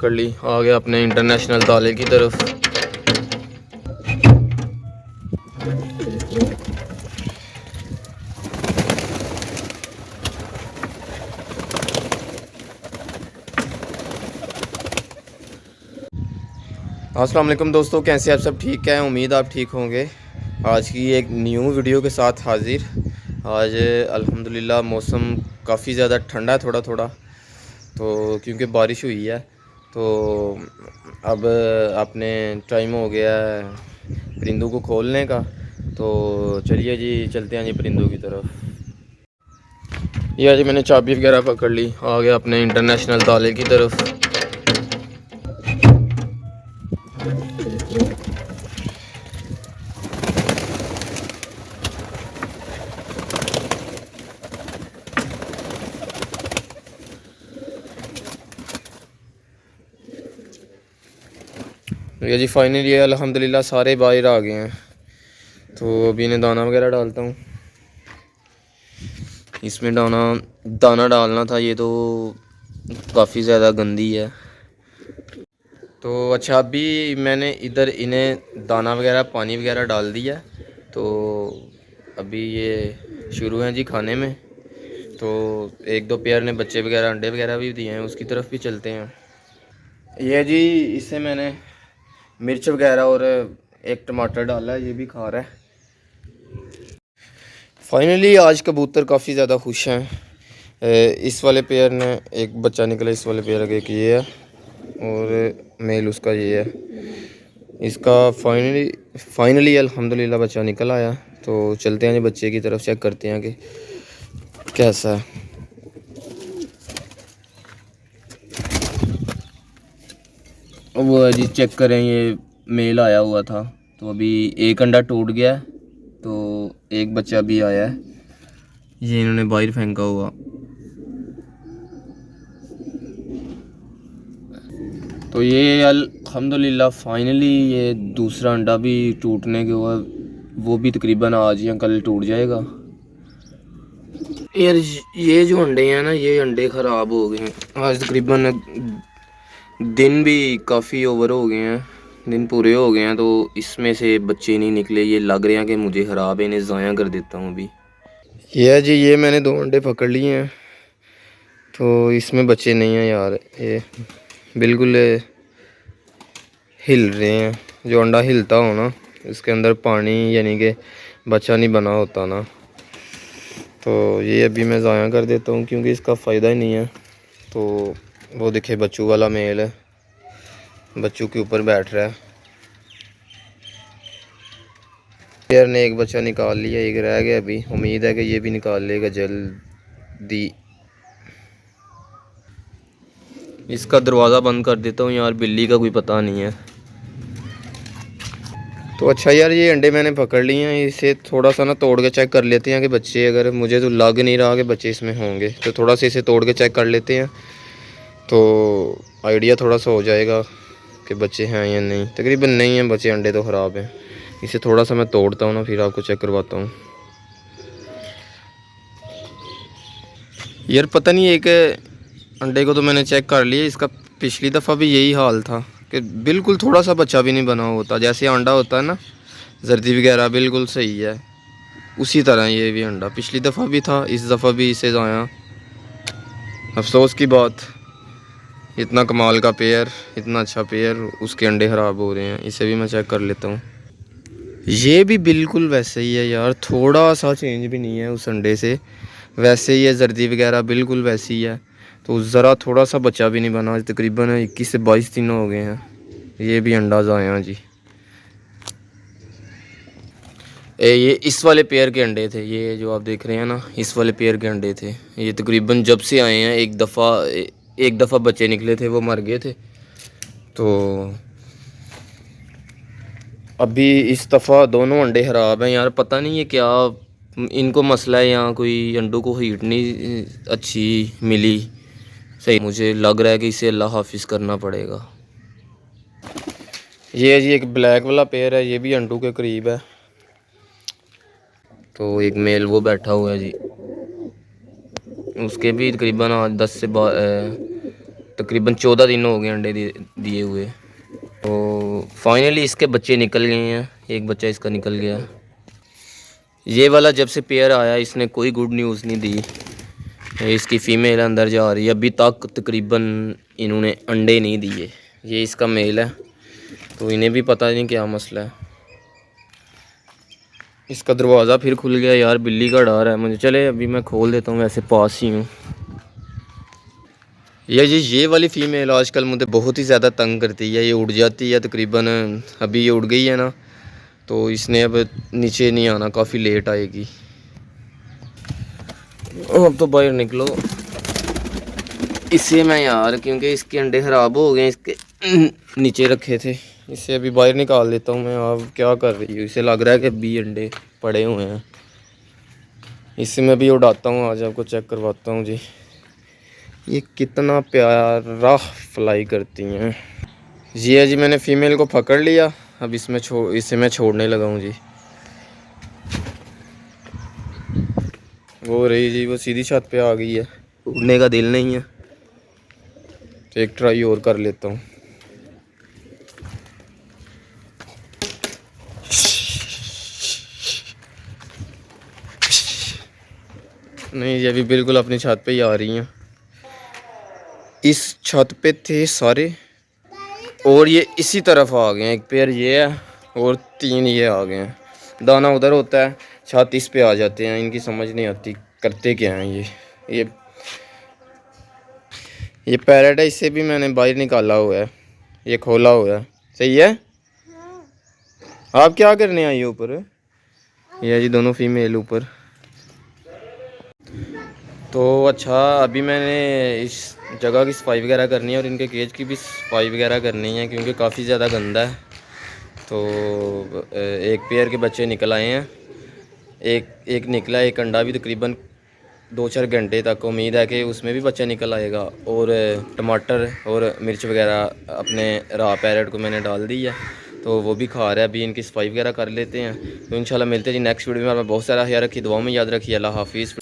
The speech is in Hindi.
कर ली, आ गया अपने इंटरनेशनल ताले की तरफ। अस्सलाम वालेकुम दोस्तों, कैसे आप सब? ठीक है, उम्मीद आप ठीक होंगे। आज की एक न्यू वीडियो के साथ हाज़िर। आज अल्हम्दुलिल्लाह मौसम काफ़ी ज़्यादा ठंडा है, थोड़ा थोड़ा, तो क्योंकि बारिश हुई है। तो अब अपने टाइम हो गया है परिंदों को खोलने का। तो चलिए जी, चलते हैं जी परिंदों की तरफ। ये जी मैंने चाबी वगैरह पकड़ ली, आ गया अपने इंटरनेशनल ताले की तरफ। ये जी फाइनली अल्हम्दुलिल्लाह सारे बाहर आ गए हैं। तो अभी इन्हें दाना वगैरह डालता हूँ। इसमें दाना डालना था, ये तो काफ़ी ज़्यादा गंदी है। तो अच्छा, अभी मैंने इधर इन्हें दाना वगैरह पानी वगैरह डाल दिया। तो अभी ये शुरू हैं जी खाने में। तो एक दो पेयर ने बच्चे वगैरह अंडे वगैरह भी दिए हैं, उसकी तरफ भी चलते हैं। ये जी इससे मैंने मिर्च वगैरह और एक टमाटर डाला है, ये भी खा रहा है। फाइनली आज कबूतर काफ़ी ज़्यादा खुश हैं। इस वाले पेयर ने एक बच्चा निकला, इस वाले पेयर का एक ये है और मेल उसका ये है। इसका फाइनली अल्हम्दुलिल्लाह बच्चा निकल आया। तो चलते हैं जी बच्चे की तरफ, चेक करते हैं कि कैसा है। वो है जी, चेक करें, ये मेल आया हुआ था। तो अभी एक अंडा टूट गया, तो एक बच्चा भी आया है। ये इन्होंने बाहर फेंका हुआ। तो ये अल्हम्दुलिल्लाह फाइनली ये दूसरा अंडा भी टूटने के बाद, वो भी तकरीबन आज या कल टूट जाएगा। यार ये जो अंडे हैं ना, ये अंडे ख़राब हो गए हैं। आज तकरीबन दिन भी काफ़ी ओवर हो गए हैं, दिन पूरे हो गए हैं। तो इसमें से बच्चे नहीं निकले। ये लग रहे हैं कि मुझे ख़राब है, इन्हें ज़ाया कर देता हूँ अभी। ये है जी, ये मैंने दो अंडे पकड़ लिए हैं। तो इसमें बच्चे नहीं हैं यार, ये बिल्कुल हिल रहे हैं। जो अंडा हिलता हो ना, इसके अंदर पानी यानी कि बच्चा नहीं बना होता ना। तो ये अभी मैं ज़ाया कर देता हूँ क्योंकि इसका फ़ायदा ही नहीं है। तो वो देखिए बच्चों वाला मेल है, बच्चों के ऊपर बैठ रहा है। पेयर ने एक बच्चा निकाल लिया, एक रह गया। अभी उम्मीद है कि ये भी निकाल लेगा जल्दी। इसका दरवाज़ा बंद कर देता हूँ यार, बिल्ली का कोई पता नहीं है। तो अच्छा यार, ये अंडे मैंने पकड़ लिए हैं। इसे थोड़ा सा ना तोड़ के चेक कर लेते हैं कि बच्चे, अगर मुझे तो लग नहीं रहा कि बच्चे इसमें होंगे, तो थोड़ा सा इसे तोड़ के चेक कर लेते हैं। तो आइडिया थोड़ा सा हो जाएगा कि बच्चे हैं या नहीं। तकरीबन नहीं हैं बच्चे, अंडे तो ख़राब हैं। इसे थोड़ा सा मैं तोड़ता हूँ ना, फिर आपको चेक करवाता हूँ। यार पता नहीं, एक अंडे को तो मैंने चेक कर लिया, इसका पिछली दफ़ा भी यही हाल था कि बिल्कुल थोड़ा सा बच्चा भी नहीं बना होता। जैसे अंडा होता है ना, जर्दी वगैरह बिल्कुल सही है, उसी तरह ये भी अंडा पिछली दफ़ा भी था, इस दफ़ा भी इसे आया। अफसोस की बात, इतना कमाल का पेयर, इतना अच्छा पेयर, उसके अंडे ख़राब हो रहे हैं। इसे भी मैं चेक कर लेता हूँ। ये भी बिल्कुल वैसे ही है यार, थोड़ा सा चेंज भी नहीं है उस अंडे से। वैसे ही है, जर्दी वगैरह बिल्कुल वैसी ही है। तो ज़रा थोड़ा सा बच्चा भी नहीं बना। तकरीबन 21 से 22 दिन हो गए हैं। ये भी अंडा आया जी। ये इस वाले पेयर के अंडे थे, ये जो आप देख रहे हैं ना, इस वाले पेयर के अंडे थे। ये तकरीबन जब से आए हैं, एक दफ़ा बच्चे निकले थे, वो मर गए थे। तो अभी इस दफ़ा दोनों अंडे ख़राब हैं यार। पता नहीं ये क्या इनको मसला है, या कोई अंडों को हीट नहीं अच्छी मिली। सही मुझे लग रहा है कि इसे अल्लाह हाफिज़ करना पड़ेगा। ये जी एक ब्लैक वाला पेयर है, ये भी अंडों के करीब है। तो एक मेल वो बैठा हुआ है जी। उसके भी तकरीबन आज 10 से तकरीबन 14 दिन हो गए अंडे दिए हुए। तो फाइनली इसके बच्चे निकल गए हैं, एक बच्चा इसका निकल गया। ये वाला जब से पेयर आया इसने कोई गुड न्यूज़ नहीं दी। इसकी फ़ीमेल अंदर जा रही है, अभी तक तकरीबन इन्होंने अंडे नहीं दिए। ये इसका मेल है, तो इन्हें भी पता नहीं क्या मसला है। इसका दरवाज़ा फिर खुल गया यार, बिल्ली का डर है मुझे। चले अभी मैं खोल देता हूँ, वैसे पास ही हूँ। ये वाली फ़ीमेल आजकल मुझे बहुत ही ज़्यादा तंग करती है। ये उड़ जाती है तकरीबन, अभी ये उड़ गई है ना, तो इसने अब नीचे नहीं आना, काफ़ी लेट आएगी। अब तो बाहर निकलो इससे मैं यार, क्योंकि इसके अंडे ख़राब हो गए, इसके नीचे रखे थे। इसे अभी बाहर निकाल देता हूँ मैं। आप क्या कर रही हूँ? इसे लग रहा है कि 20 अंडे पड़े हुए हैं। इससे मैं भी उड़ाता हूँ, आज आपको चेक करवाता हूँ जी। ये कितना प्यारा फ्लाई करती हैं। जी है जी, मैंने फ़ीमेल को पकड़ लिया। अब इसे मैं छोड़ने लगा हूँ जी। वो रही जी, वो सीधी छत पे आ गई है। उड़ने का दिल नहीं है, तो एक ट्राई और कर लेता हूँ। नहीं, ये भी बिल्कुल अपनी छत पे ही आ रही हैं। इस छत पे थे सारे, और ये इसी तरफ आ गए हैं। एक पेयर ये है और 3 ये आ गए हैं। दाना उधर होता है, छत इस पे आ जाते हैं। इनकी समझ नहीं आती करते क्या हैं ये ये पैरेट है, इसे भी मैंने बाहर निकाला हुआ है, ये खोला हुआ है। सही है। आप क्या करने आई हो ऊपर? ये जी दोनों फीमेल ऊपर। तो अच्छा, अभी मैंने इस जगह की सफाई वगैरह करनी है और इनके केज की भी सफाई वगैरह करनी है, क्योंकि काफ़ी ज़्यादा गंदा है। तो एक पेयर के बच्चे निकल आए हैं, एक निकला, एक अंडा भी तकरीबन 2-4 घंटे तक उम्मीद है कि उसमें भी बच्चा निकल आएगा। और टमाटर और मिर्च वगैरह अपने रा पैरेट को मैंने डाल दी है, तो वो भी खा रहा है। अभी इनकी सफाई वगैरह कर लेते हैं, तो इंशाल्लाह मिलते हैं जी नेक्स्ट वीडियो में। बहुत सारा ख्याल रखिए, दुआ में याद रखिए। अल्लाह हाफिज़।